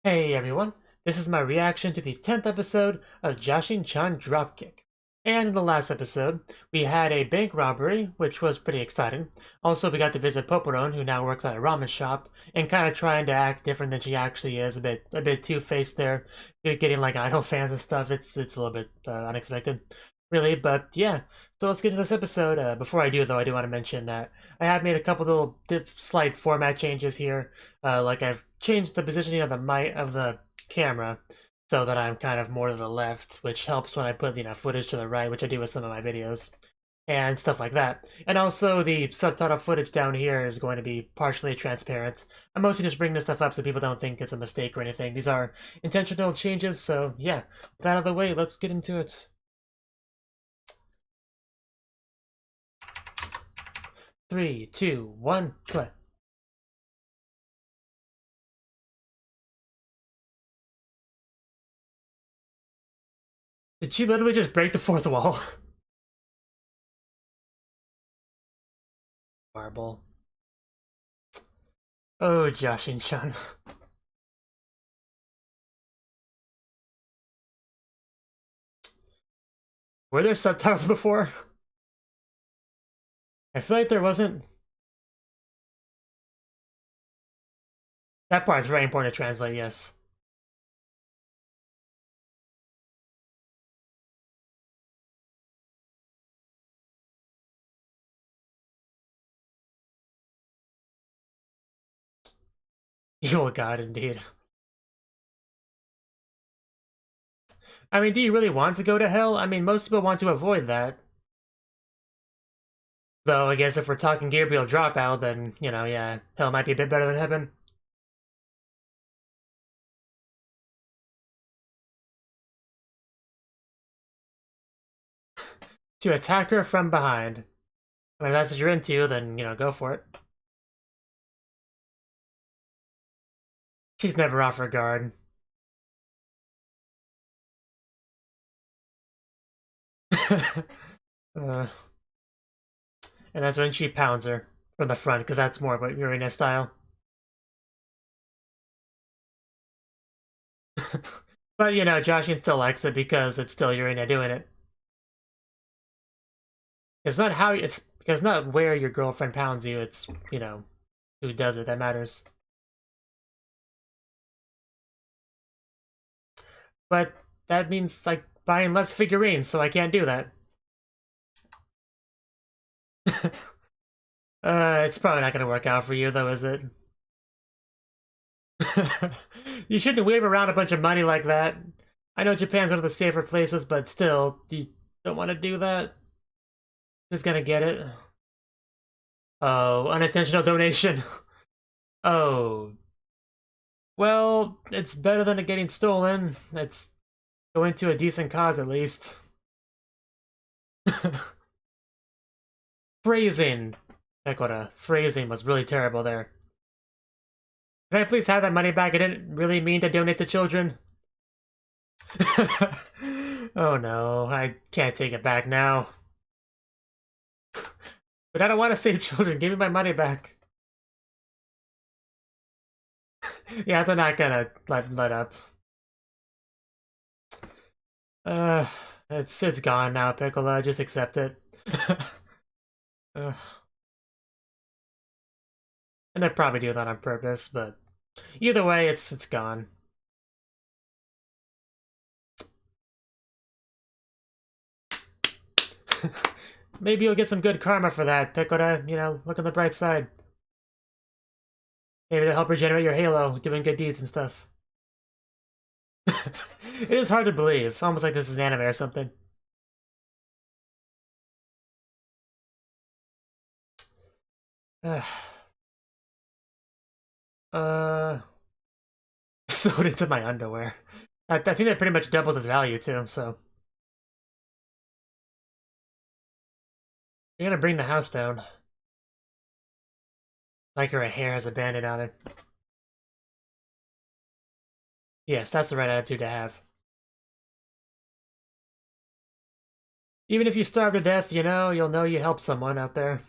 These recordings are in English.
Hey everyone, this is my reaction to the 10th episode of Jashin-chan Dropkick. And in the last episode, we had a bank robbery, which was pretty exciting. Also, we got to visit Poporon, who now works at a ramen shop, and kind of trying to act different than she actually is, a bit two-faced there, getting like idol fans and stuff. It's a little bit unexpected, really. But yeah, so let's get into this episode. Before I do, though, I do want to mention that I have made a couple little slight format changes here. Like I've changed the positioning of the camera so that I'm kind of more to the left, which helps when I put footage to the right, which I do with some of my videos and stuff like that. And also the subtitle footage down here is going to be partially transparent. I'm mostly just bringing this stuff up so people don't think it's a mistake or anything. These are intentional changes, so yeah. With that out of the way, let's get into it. 3, 2, 1, play. Did she literally just break the fourth wall? Marble. Oh, Jashin-chan. Were there subtitles before? I feel like there wasn't. That part is very important to translate, yes. Evil God, indeed. I mean, do you really want to go to hell? I mean, most people want to avoid that. Though, I guess if we're talking Gabriel Dropout, then, yeah, hell might be a bit better than heaven. To attack her from behind. I mean, if that's what you're into, then, go for it. She's never off her guard. uh, and that's when she pounds her from the front, because that's more of what Urina style. But, Joshin still likes it because it's still Urina doing it. It's not how it's because not where your girlfriend pounds you, it's, who does it that matters. But that means like buying less figurines, so I can't do that. It's probably not gonna work out for you though, is it? You shouldn't wave around a bunch of money like that. I know Japan's one of the safer places, but still, you don't want to do that. Who's gonna get it? Oh, unintentional donation. Oh. Well, it's better than it getting stolen. It's going to a decent cause at least. Phrasing. Picola. Phrasing was really terrible there. Can I please have that money back? I didn't really mean to donate to children. Oh no, I can't take it back now. But I don't want to save children. Give me my money back. Yeah, they're not gonna let up. Uh, it's gone now, Picola. Just accept it. And they're probably doing that on purpose, but either way, it's gone. Maybe you'll get some good karma for that, Picola. Look on the bright side. Maybe it'll help regenerate your halo, doing good deeds and stuff. It is hard to believe, almost like this is an anime or something. Sewed into my underwear. I think that pretty much doubles its value too, so. You're gonna bring the house down. Like her hair has a bandit on it. Yes, that's the right attitude to have. Even if you starve to death, you'll know you helped someone out there.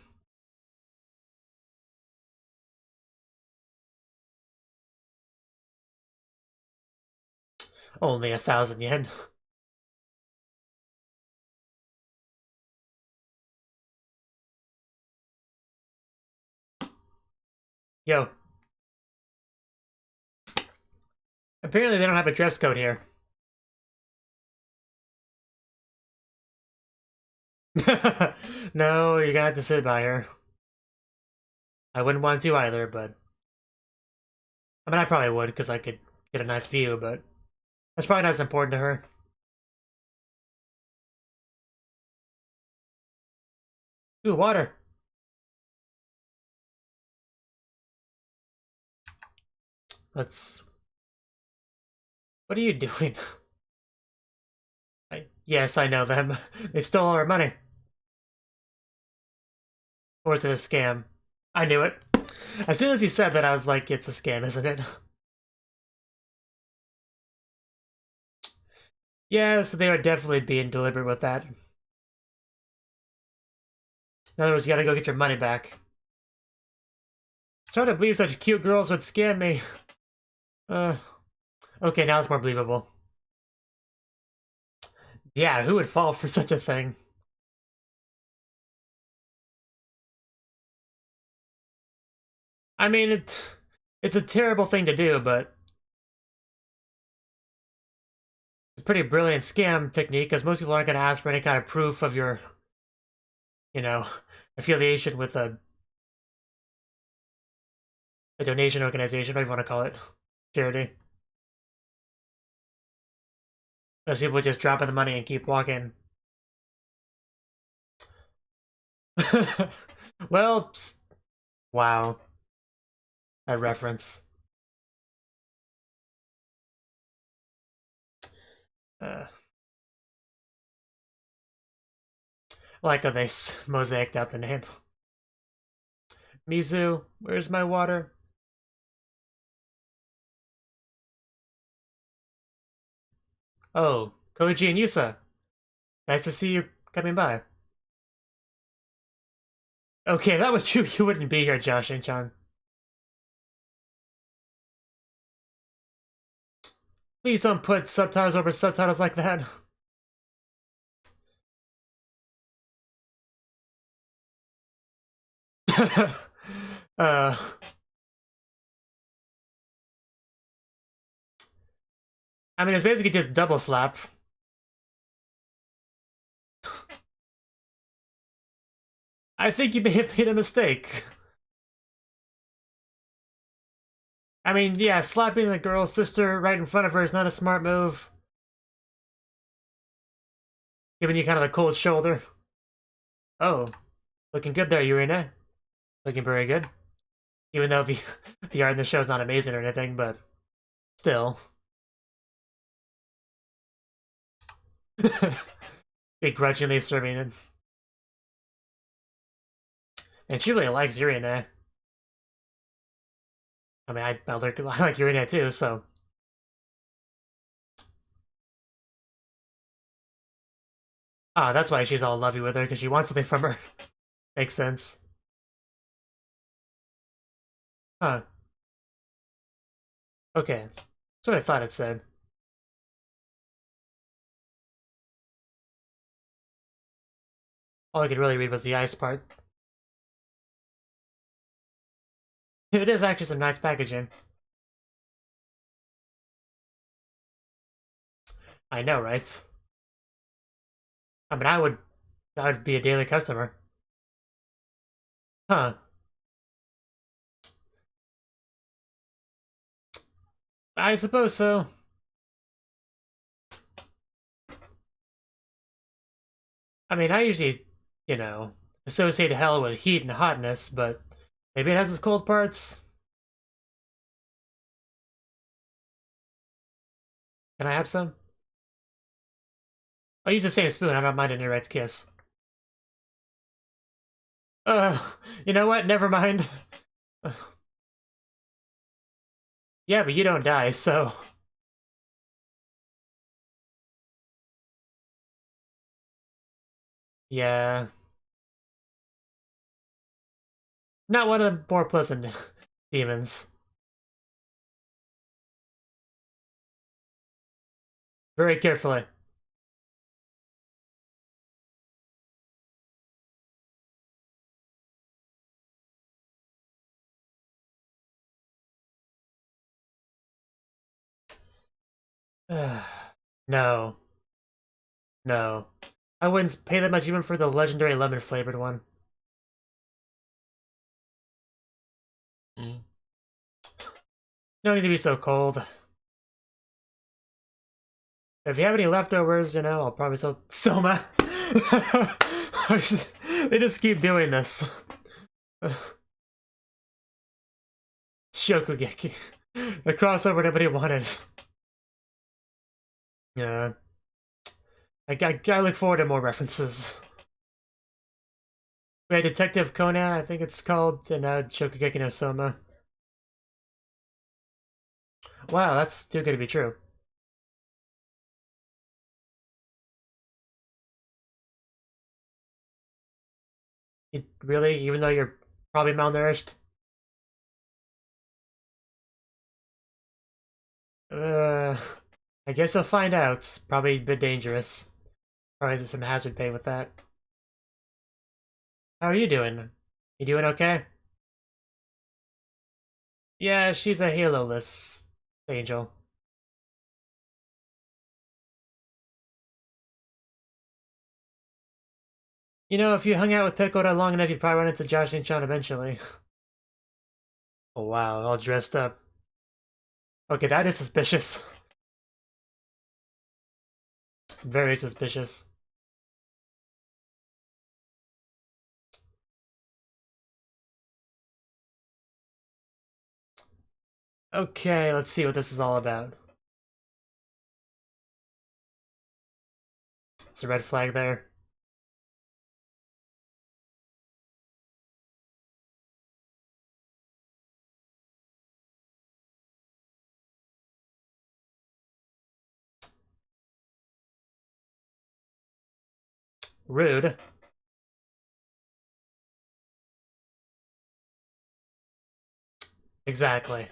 Only 1,000 yen. Yo. Apparently they don't have a dress code here. No, you're gonna have to sit by her. I wouldn't want to either, but... I mean, I probably would, because I could get a nice view, but... That's probably not as important to her. Ooh, water. Let's... What are you doing? Yes, I know them. They stole our money. Or is it a scam? I knew it. As soon as he said that, I was like, it's a scam, isn't it? Yeah, so they were definitely being deliberate with that. In other words, you gotta go get your money back. It's hard to believe such cute girls would scam me. Okay, now it's more believable. Yeah, who would fall for such a thing? I mean, it's a terrible thing to do, but it's a pretty brilliant scam technique, because most people aren't going to ask for any kind of proof of your, you know, affiliation with a donation organization, whatever you want to call it, charity. Most people just drop in the money and keep walking. Well, psst. Wow. That reference. I like how they mosaicked out the name. Mizu, where's my water? Oh, Koji and Yusa. Nice to see you coming by. Okay, that was true. You wouldn't be here, Jashin-chan. Please don't put subtitles over subtitles like that. uh, I mean, it's basically just double slap. I think you may have made a mistake. I mean, yeah, slapping the girl's sister right in front of her is not a smart move. Giving you kind of the cold shoulder. Oh, looking good there, Urina. Looking very good. Even though the the art in the show is not amazing or anything, but still. Begrudgingly serving it. And she really likes Urina. I mean, I like Urina too, so. Ah, that's why she's all lovey with her, because she wants something from her. Makes sense. Huh. Okay. That's what I thought it said. All I could really read was the ice part. It is actually some nice packaging. I know, right? I mean, I would be a daily customer. Huh. I suppose so. I mean, I usually, associate hell with heat and hotness, but maybe it has its cold parts. Can I have some? I'll use the same spoon. I don't mind a direct kiss. You know what? Never mind. Yeah, but you don't die, so... Yeah. Not one of the more pleasant demons. Very carefully. No. No. I wouldn't pay that much even for the legendary lemon flavored one. No need to be so cold. If you have any leftovers, you know, I'll probably sell Soma. They just keep doing this. Shokugeki. The crossover nobody wanted. Yeah. I look forward to more references. We had Detective Conan, I think it's called, and now Shokugeki no Soma. Wow, that's too good to be true. Really? Even though you're probably malnourished? I guess I'll find out. It's probably a bit dangerous. Probably some hazard pay with that. How are you doing? You doing okay? Yeah, she's a Halo-less angel. You know, if you hung out with Picola long enough, you'd probably run into Jashin-chan eventually. Oh wow, all dressed up. Okay, that is suspicious. Very suspicious. Okay, let's see what this is all about. It's a red flag there. Rude. Exactly.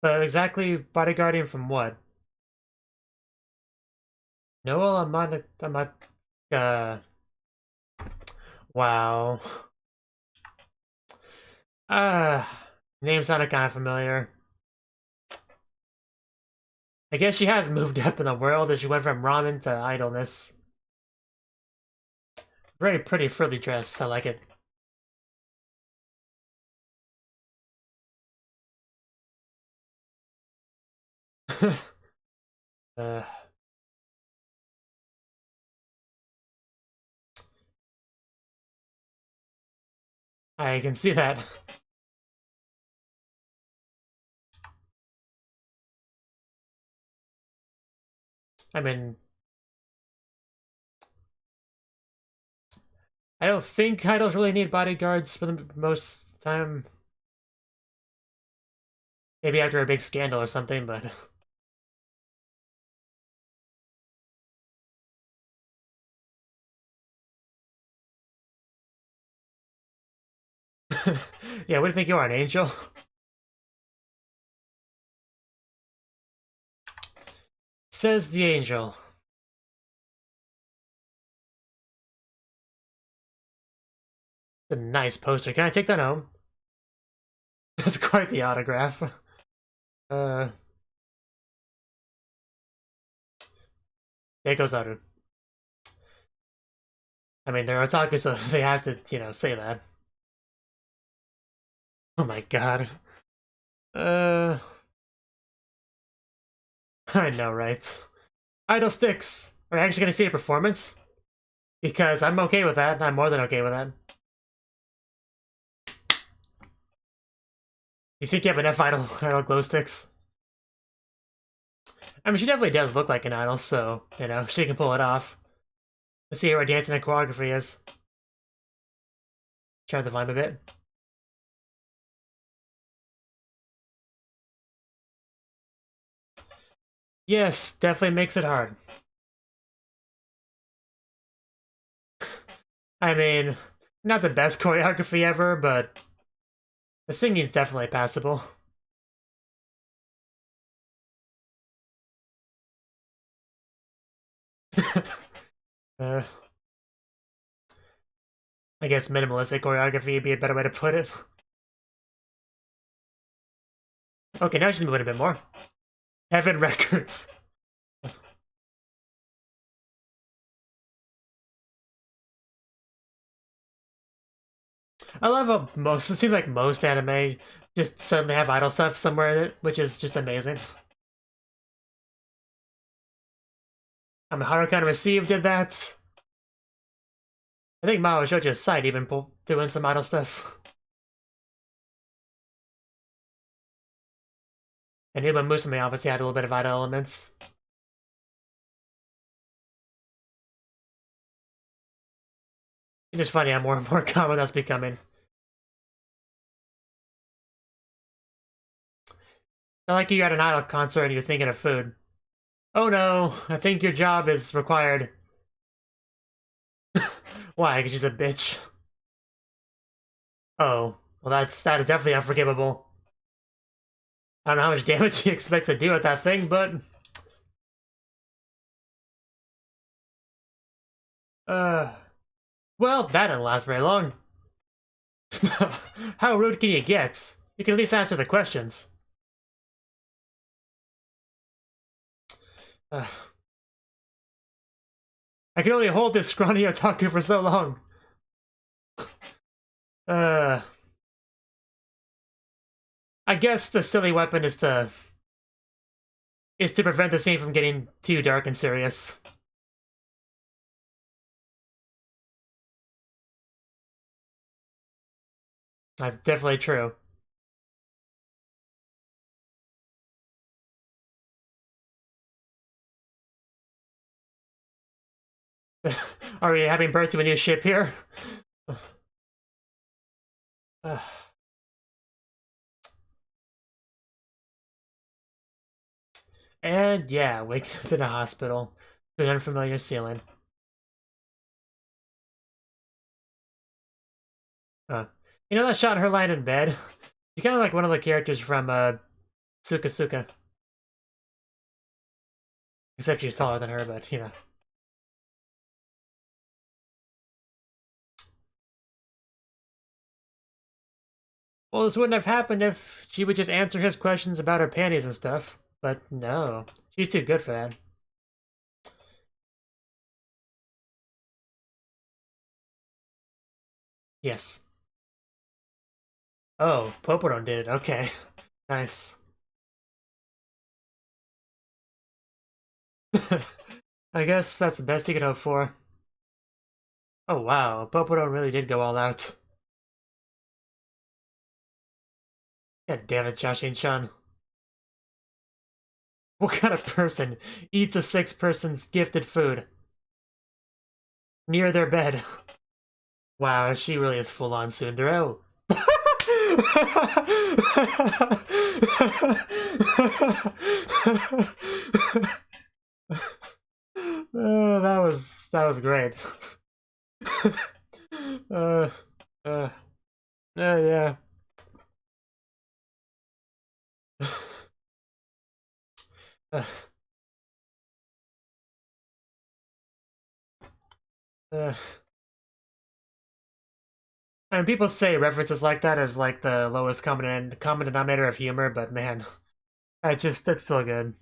But exactly bodyguarding from what? Noel uh... Wow. Name sounded kind of familiar. I guess she has moved up in the world as she went from ramen to idleness. Very pretty frilly dress, I like it. uh, I can see that. I mean, I don't think idols really need bodyguards for the most time. Maybe after a big scandal or something, but... Yeah, what do you think you are, an angel? Says the angel. It's a nice poster. Can I take that home? That's quite the autograph. Uh... It goes out. I mean, they're otaku, so they have to, you know, say that. Oh my god. Uh... I know, right? Idol sticks! Are you actually gonna see a performance? Because I'm okay with that. I'm more than okay with that. You think you have enough idol glow sticks? I mean, she definitely does look like an idol, so, you know, she can pull it off. Let's see how her dancing and choreography is. Try the vibe a bit. Yes, definitely makes it hard. I mean, not the best choreography ever, but the singing's definitely passable. uh, I guess minimalistic choreography would be a better way to put it. Okay, now she's moving a bit more. Heaven Records. I love how most, it seems like most anime just suddenly have idol stuff somewhere in it, which is just amazing. I mean, Haruka Receive did that. I think Mao Shoujo's site even threw in some idol stuff. And Uma Musume obviously had a little bit of idol elements. It's just funny how more and more common that's becoming. Not like you're at an idol concert and you're thinking of food. Oh no, I think your job is required. Why? Because she's a bitch. Oh, well that is definitely unforgivable. I don't know how much damage you expect to do with that thing, but... Well, that didn't last very long. How rude can you get? You can at least answer the questions. I can only hold this scrawny otaku for so long. I guess the silly weapon is to prevent the scene from getting too dark and serious. That's definitely true. Are we having birth to a new ship here? And yeah, wake up in a hospital to an unfamiliar ceiling. You know that shot of her lying in bed? She's kind of like one of the characters from Suka Suka. Except she's taller than her, but you know. Well, this wouldn't have happened if she would just answer his questions about her panties and stuff. But no, she's too good for that. Yes. Oh, Poporon did. Okay. Nice. I guess that's the best you could hope for. Oh wow, Poporon really did go all out. God damn it, Jashin-chan. What kind of person eats a six-person's gifted food? Near their bed. Wow, she really is full-on tsundere. Oh, that was great. uh, uh, yeah. Uh, uh, I mean, people say references like that is like the lowest common denominator of humor, but man, that's still good.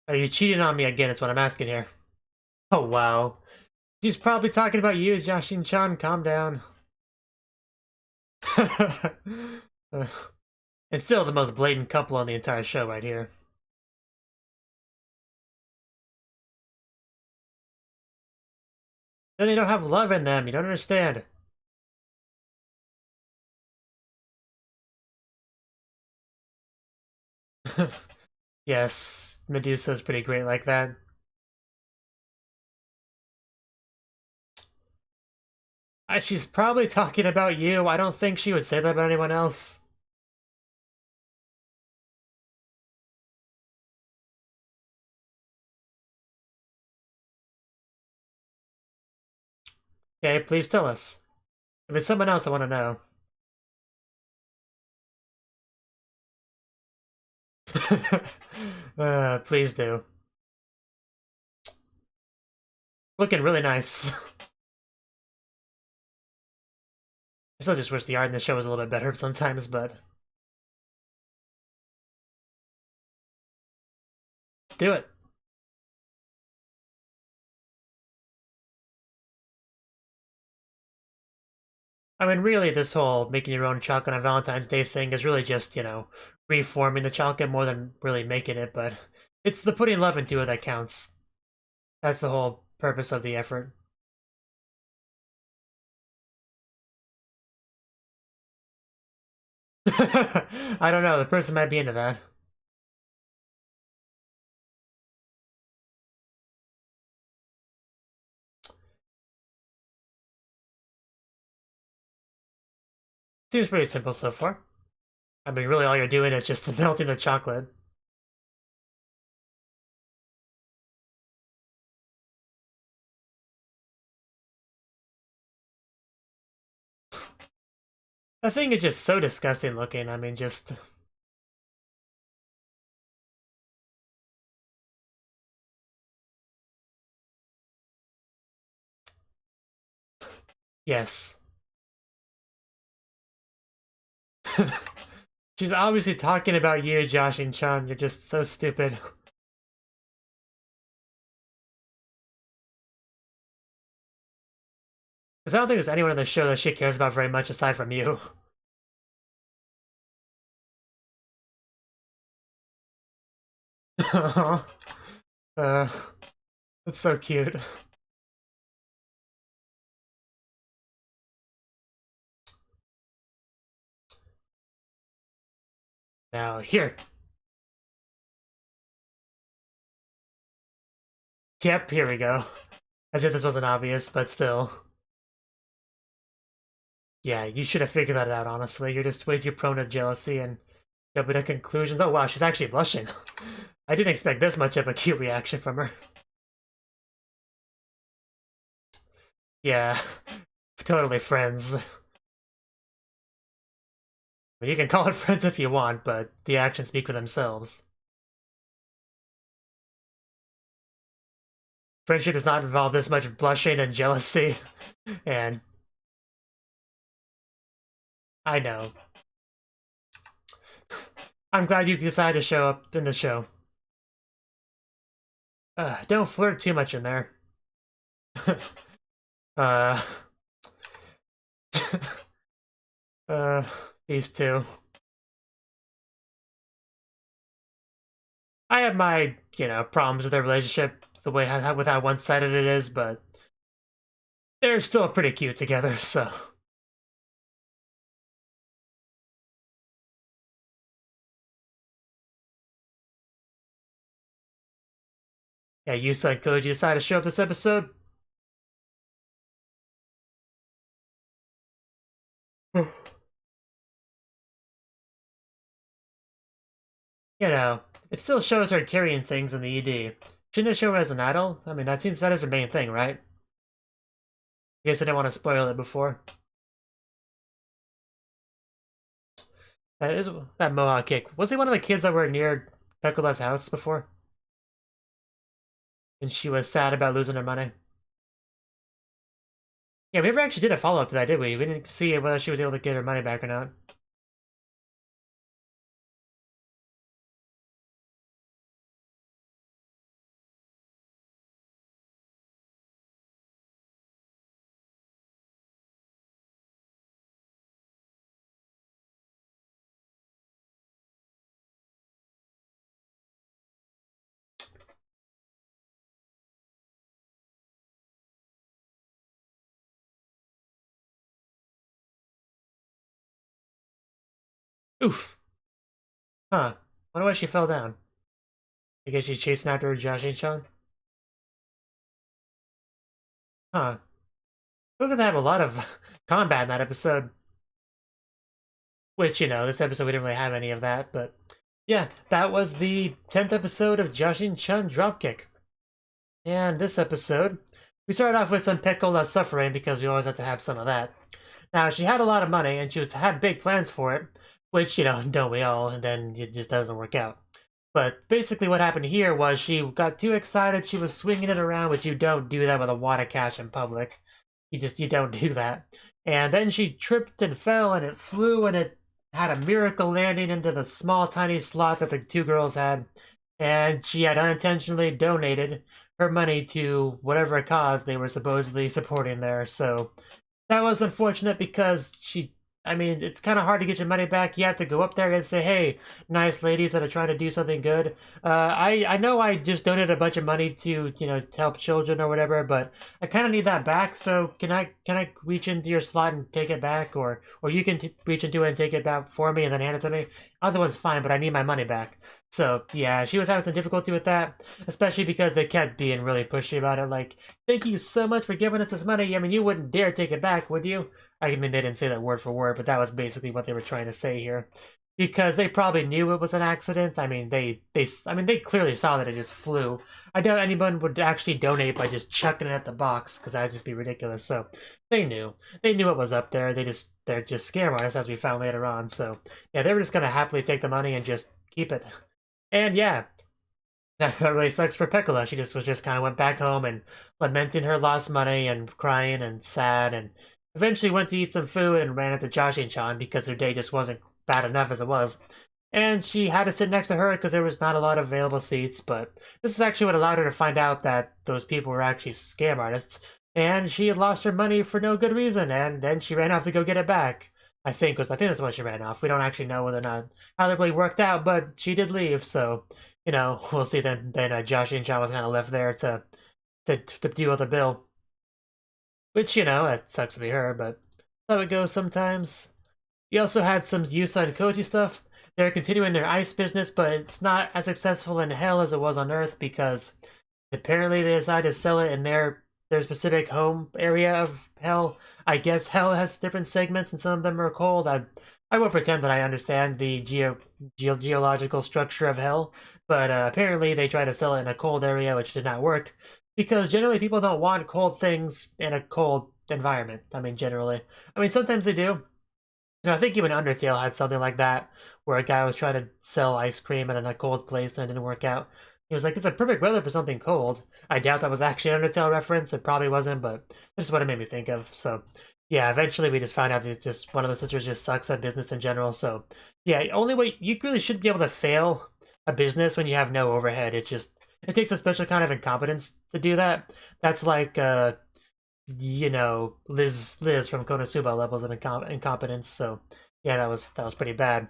Are you cheating on me again? Is what I'm asking here. Oh wow, she's probably talking about you, Jashin-chan. Calm down. It's still the most blatant couple on the entire show right here. Then they don't have love in them. You don't understand. Yes, Medusa's pretty great like that. She's probably talking about you. I don't think she would say that about anyone else. Okay, please tell us. If it's someone else, I want to know. Please do. Looking really nice. I still just wish the art in the show was a little bit better sometimes, but... Let's do it. I mean, really, this whole making your own chocolate on Valentine's Day thing is really just, you know, reforming the chocolate more than really making it, but it's the putting love into it that counts. That's the whole purpose of the effort. I don't know, the person might be into that. Seems pretty simple so far. I mean, really all you're doing is just melting the chocolate. The thing is just so disgusting looking, I mean, just... Yes. She's obviously talking about you, Jashin-chan. You're just so stupid. Because I don't think there's anyone in the show that she cares about very much aside from you. uh, that's so cute. Now, here. Yep, here we go. As if this wasn't obvious, but still. Yeah, you should have figured that out, honestly. You're just way too prone to jealousy and jumping to conclusions. Oh wow, she's actually blushing. I didn't expect this much of a cute reaction from her. Yeah, totally friends. You can call it friends if you want, but the actions speak for themselves. Friendship does not involve this much blushing and jealousy, and I know. I'm glad you decided to show up in the show. Don't flirt too much in there. uh... uh... These two. I have my, you know, problems with their relationship, the way with how one-sided it is, but they're still pretty cute together, so. Yeah, Yusa and Koji decided to show up this episode. You know, it still shows her carrying things in the ED. Shouldn't it show her as an idol? I mean, that seems that is her main thing, right? I guess I didn't want to spoil it before. That Mohawk kick. Was he one of the kids that were near Picola's house before? And she was sad about losing her money. Yeah, we never actually did a follow-up to that, did we? We didn't see whether she was able to get her money back or not. Oof. Huh. Wonder why she fell down. I guess she's chasing after Jashin-chan? Huh. Look at that, have a lot of combat in that episode. Which, you know, this episode we didn't really have any of that, but... Yeah, that was the 10th episode of Jashin-chan Dropkick. And this episode, we started off with some Picola suffering because we always have to have some of that. Now, she had a lot of money and she had big plans for it, which, don't we all, and then it just doesn't work out. But basically what happened here was she got too excited, she was swinging it around, which you don't do that with a wad of cash in public. You don't do that. And then she tripped and fell and it flew and it had a miracle landing into the small tiny slot that the two girls had. And she had unintentionally donated her money to whatever cause they were supposedly supporting there. So that was unfortunate because it's kind of hard to get your money back. You have to go up there and say, hey, nice ladies that are trying to do something good. I know I just donated a bunch of money to help children or whatever, but I kind of need that back. So can I reach into your slot and take it back, or you can reach into it and take it back for me and then hand it to me? Other one's fine, but I need my money back. So yeah, she was having some difficulty with that, especially because they kept being really pushy about it. Like, thank you so much for giving us this money. I mean, you wouldn't dare take it back, would you? I mean, they didn't say that word for word, but that was basically what they were trying to say here, because they probably knew it was an accident. I mean, they clearly saw that it just flew. I doubt anyone would actually donate by just chucking it at the box, because that would just be ridiculous. So they knew it was up there. They're just scam artists, as we found later on. So yeah, they were just gonna happily take the money and just keep it. And yeah, that really sucks for Picola. She just kind of went back home and lamenting her lost money and crying and sad, and eventually went to eat some food and ran into Jashin-chan because her day just wasn't bad enough as it was. And she had to sit next to her because there was not a lot of available seats, but this is actually what allowed her to find out that those people were actually scam artists, and she had lost her money for no good reason, and then she ran off to go get it back. I think that's why she ran off. We don't actually know whether or not how that really worked out, but she did leave, so we'll see. Then Jashin-chan was kind of left there to deal with the bill. Which, it sucks to be her, but that's how it goes sometimes. You also had some Yusa and Koji stuff. They're continuing their ice business, but it's not as successful in Hell as it was on Earth because apparently they decided to sell it in their specific home area of Hell. I guess Hell has different segments and some of them are cold. I won't pretend that I understand the geological structure of Hell, but apparently they tried to sell it in a cold area, which did not work. Because generally people don't want cold things in a cold environment. I mean, generally. I mean, sometimes they do. I think even Undertale had something like that, where a guy was trying to sell ice cream in a cold place and it didn't work out. He was like, it's a perfect weather for something cold. I doubt that was actually an Undertale reference. It probably wasn't, but this is what it made me think of. So, yeah, eventually we just found out that just one of the sisters just sucks at business in general. So, yeah, only way you really shouldn't be able to fail a business when you have no overhead. It takes a special kind of incompetence to do that. That's like, Liz from Konosuba levels of incompetence. So, yeah, that was pretty bad.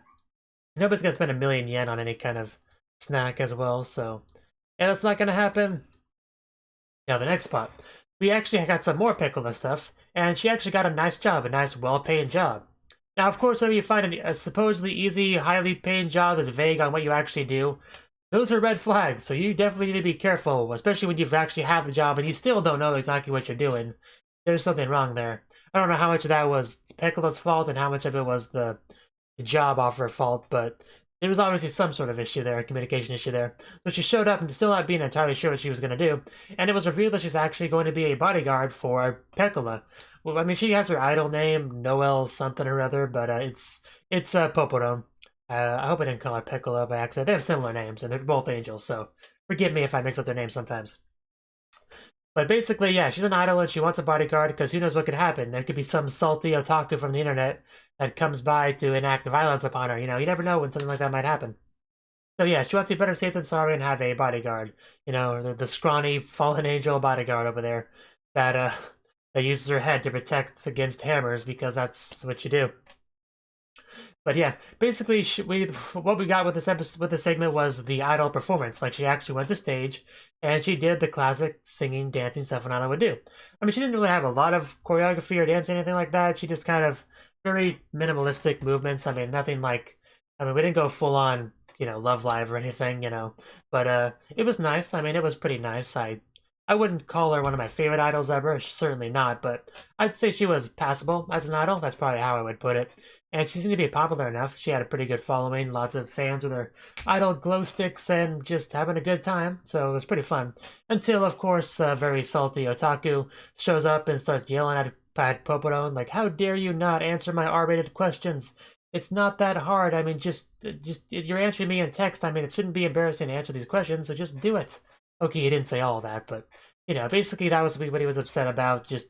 Nobody's gonna spend 1,000,000 yen on any kind of snack as well. So, yeah, that's not gonna happen. Now, the next spot, we actually got some more Picola stuff, and she actually got a nice job, a nice, well-paying job. Now, of course, when you find a supposedly easy, highly paying job that's vague on what you actually do, those are red flags, so you definitely need to be careful, especially when you've actually have the job and you still don't know exactly what you're doing. There's something wrong there. I don't know how much of that was Picola's fault and how much of it was the job offer fault, but there was obviously some sort of issue there, a communication issue there. So she showed up and still not being entirely sure what she was going to do, and it was revealed that she's actually going to be a bodyguard for Picola. Well, I mean, she has her idol name, Noel something or other, but it's Poporo. I hope I didn't call her Picola by accident. They have similar names, and they're both angels, so forgive me if I mix up their names sometimes. But basically, yeah, she's an idol and she wants a bodyguard because who knows what could happen. There could be some salty otaku from the internet that comes by to enact violence upon her. You never know when something like that might happen. So yeah, she wants to be better safe than sorry and have a bodyguard. The scrawny fallen angel bodyguard over there that uses her head to protect against hammers because that's what you do. But yeah, basically, what we got with this episode, with this segment, was the idol performance. Like, she actually went to stage and she did the classic singing, dancing stuff an idol would do. I mean, she didn't really have a lot of choreography or dancing or anything like that. She just kind of very minimalistic movements. I mean, nothing like, we didn't go full on, Love Live or anything, But it was nice. I mean, it was pretty nice. I wouldn't call her one of my favorite idols ever. Certainly not. But I'd say she was passable as an idol. That's probably how I would put it. and she seemed to be popular enough. She had a pretty good following, lots of fans with her idol glow sticks, and just having a good time. So it was pretty fun. Until, of course, a very salty otaku shows up and starts yelling at Popodon, like, "How dare you not answer my R-rated questions? It's not that hard. I mean, just you're answering me in text. I mean, it shouldn't be embarrassing to answer these questions, so just do it." Okay, he didn't say all that, but basically that was what he was upset about. Just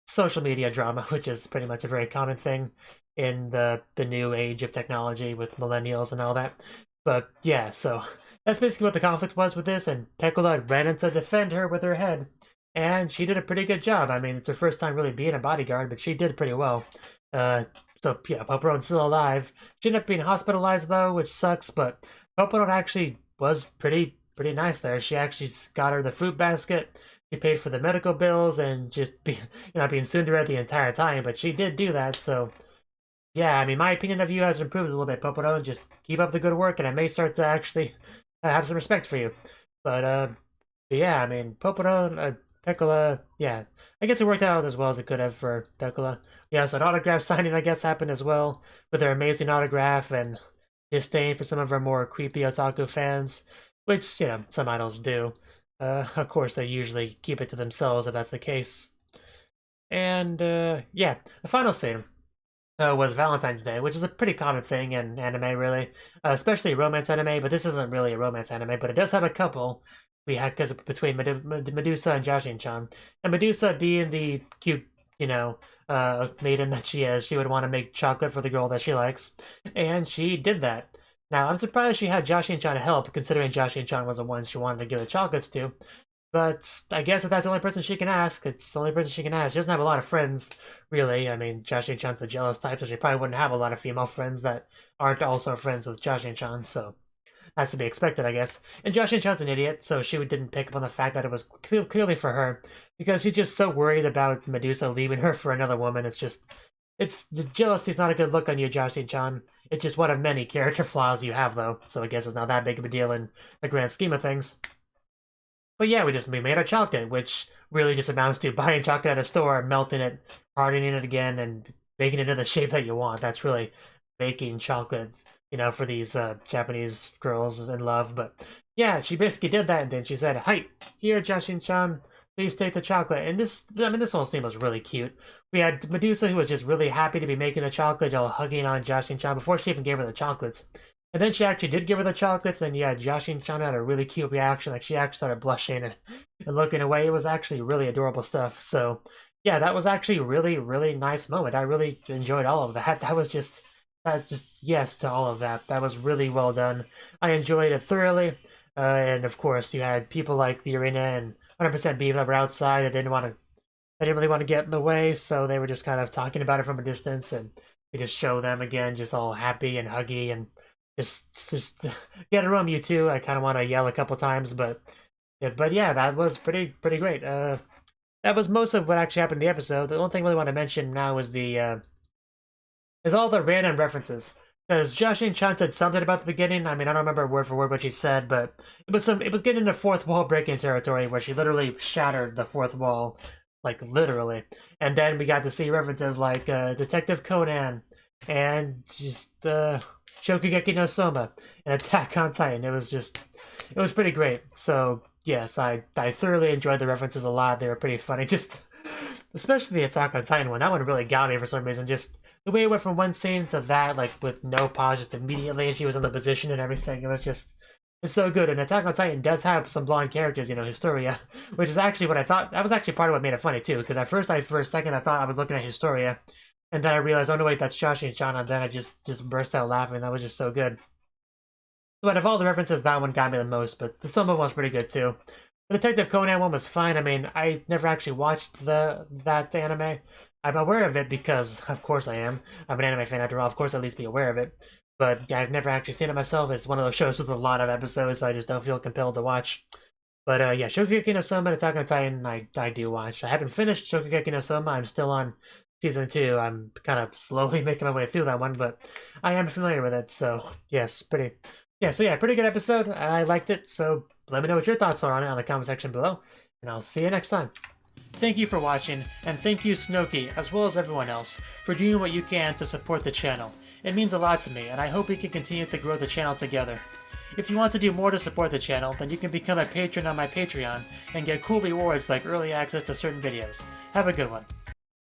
social media drama, which is pretty much a very common thing in the new age of technology with millennials and all that. But yeah, so that's basically what the conflict was with this, and Picola ran in to defend her with her head, and she did a pretty good job. I mean, it's her first time really being a bodyguard, but she did pretty well. So yeah, Popodon's still alive. She ended up being hospitalized though, which sucks, but Popodon actually was pretty nice there. She actually got her the fruit basket. She paid for the medical bills and just being tsundere the entire time, but she did do that. So yeah, I mean, my opinion of you has improved a little bit, Popodon. Just keep up the good work, and I may start to actually have some respect for you. But yeah, I mean, Popodon, Picola, yeah, I guess it worked out as well as it could have for Picola. Yeah, so an autograph signing, I guess, happened as well with her amazing autograph and disdain for some of her more creepy otaku fans, which, some idols do. Of course, they usually keep it to themselves if that's the case. And, yeah, the final scene was Valentine's Day, which is a pretty common thing in anime, really, especially romance anime, but this isn't really a romance anime, but it does have a couple we had because between Medusa and Jashin-chan. And Medusa being the cute, maiden that she is, she would want to make chocolate for the girl that she likes, and she did that. Now, I'm surprised she had Jashin-chan help, considering Jashin-chan was the one she wanted to give the chocolates to. But I guess if that's the only person she can ask, it's the only person she can ask. She doesn't have a lot of friends, really. I mean, Jashin-chan's the jealous type, so she probably wouldn't have a lot of female friends that aren't also friends with Jashin-chan, so that's to be expected, I guess. And Jashin-chan's an idiot, so she didn't pick up on the fact that it was clearly for her, because she's just so worried about Medusa leaving her for another woman. The jealousy's not a good look on you, Jashin-chan. It's just one of many character flaws you have, though, so I guess it's not that big of a deal in the grand scheme of things. But yeah, we made our chocolate, which really just amounts to buying chocolate at a store, melting it, hardening it again, and making it into the shape that you want. That's really making chocolate, for these Japanese girls in love. But yeah, she basically did that, and then she said, "Hi, here, Jashin-chan, please take the chocolate." And this whole scene was really cute. We had Medusa, who was just really happy to be making the chocolate, all hugging on Jashin-chan before she even gave her the chocolates. And then she actually did give her the chocolates, then yeah, Jashin-chan had a really cute reaction, like she actually started blushing and looking away. It was actually really adorable stuff. So yeah, that was actually really, really nice moment. I really enjoyed all of that. That was just yes to all of that. That was really well done. I enjoyed it thoroughly. And of course, you had people like the arena and 100% Beef that were outside that didn't really want to get in the way, so they were just kind of talking about it from a distance, and we just show them again, just all happy and huggy and just get a room, you two. I kind of want to yell a couple times, but yeah, that was pretty great. That was most of what actually happened in the episode. The only thing I really want to mention now is is all the random references. Because Jashin-chan said something about the beginning. I mean, I don't remember word for word what she said, but it was getting into fourth wall breaking territory where she literally shattered the fourth wall, like literally. And then we got to see references like Detective Conan and just Shokugeki no Soma and Attack on Titan. It was pretty great. So yes, I thoroughly enjoyed the references a lot. They were pretty funny. Just especially the Attack on Titan one. That one really got me for some reason. Just the way it went from one scene to that, like with no pause, just immediately she was in the position and everything. It's so good. And Attack on Titan does have some blonde characters, Historia, which is actually what I thought. That was actually part of what made it funny too. Because for a second, I thought I was looking at Historia, and then I realized, oh no, wait, that's Jashin-chan, and then I just burst out laughing. That was just so good. But of all the references, that one got me the most. But the Soma one's pretty good too. The Detective Conan one was fine. I mean, I never actually watched that anime. I'm aware of it because, of course, I am. I'm an anime fan after all. Of course, I'll at least be aware of it. But yeah, I've never actually seen it myself. It's one of those shows with a lot of episodes, so I just don't feel compelled to watch. But yeah, Shokugeki no Soma and Attack on Titan, I do watch. I haven't finished Shokugeki no Soma. I'm still on season 2. I'm kind of slowly making my way through that one, but I am familiar with it. So yes, pretty good episode. I liked it. So let me know what your thoughts are on it in the comment section below, and I'll see you next time. Thank you for watching, and thank you Cnouki, as well as everyone else, for doing what you can to support the channel. It means a lot to me, and I hope we can continue to grow the channel together. If you want to do more to support the channel, then you can become a patron on my Patreon and get cool rewards like early access to certain videos. Have a good one.